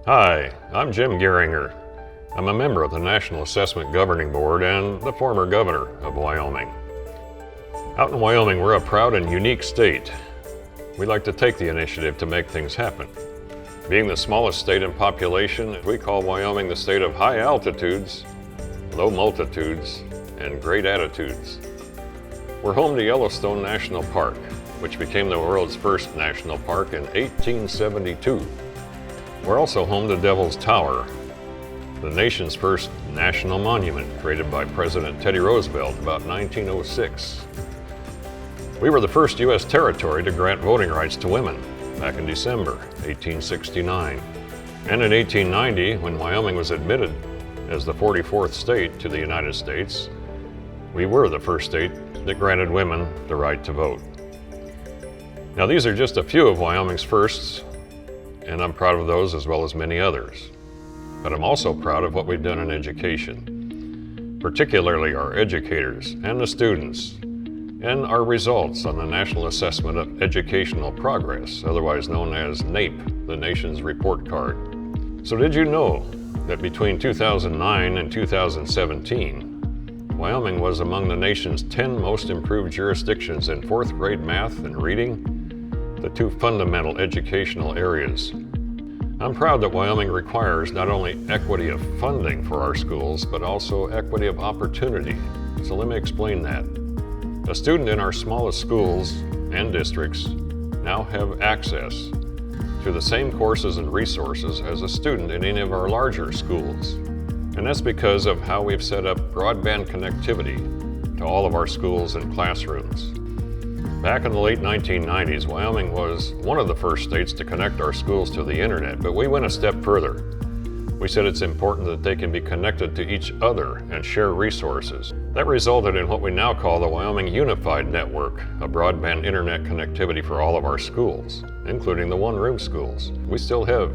Hi, I'm Jim Geringer. I'm a member of the National Assessment Governing Board and the former governor of Wyoming. Out in Wyoming, we're a proud and unique state. We like to take the initiative to make things happen. Being the smallest state in population, we call Wyoming the state of high altitudes, low multitudes, and great attitudes. We're home to Yellowstone National Park, which became the world's first national park in 1872. We're also home to Devil's Tower, the nation's first national monument created by President Teddy Roosevelt about 1906. We were the first U.S. territory to grant voting rights to women back in December 1869. And in 1890, when Wyoming was admitted as the 44th state to the United States, we were the first state that granted women the right to vote. Now, these are just a few of Wyoming's firsts, and I'm proud of those as well as many others. But I'm also proud of what we've done in education, particularly our educators and the students, and our results on the National Assessment of Educational Progress, otherwise known as NAEP, the nation's report card. So did you know that between 2009 and 2017, Wyoming was among the nation's 10 most improved jurisdictions in 4th grade math and reading, the two fundamental educational areas? I'm proud that Wyoming requires not only equity of funding for our schools, but also equity of opportunity. So let me explain that. A student in our smallest schools and districts now have access to the same courses and resources as a student in any of our larger schools. And that's because of how we've set up broadband connectivity to all of our schools and classrooms. Back in the late 1990s, Wyoming was one of the first states to connect our schools to the internet, but we went a step further. We said it's important that they can be connected to each other and share resources. That resulted in what we now call the Wyoming Unified Network, a broadband internet connectivity for all of our schools, including the one-room schools. We still have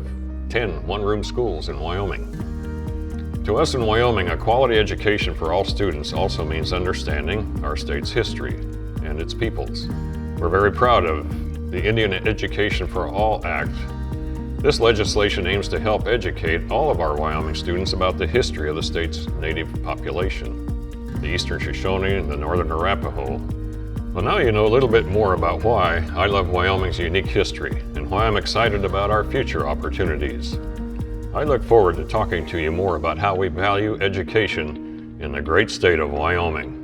10 one-room schools in Wyoming. To us in Wyoming, a quality education for all students also means understanding our state's history and its peoples. We're very proud of the Indian Education for All Act. This legislation aims to help educate all of our Wyoming students about the history of the state's native population, the Eastern Shoshone and the Northern Arapaho. Well, now you know a little bit more about why I love Wyoming's unique history and why I'm excited about our future opportunities. I look forward to talking to you more about how we value education in the great state of Wyoming.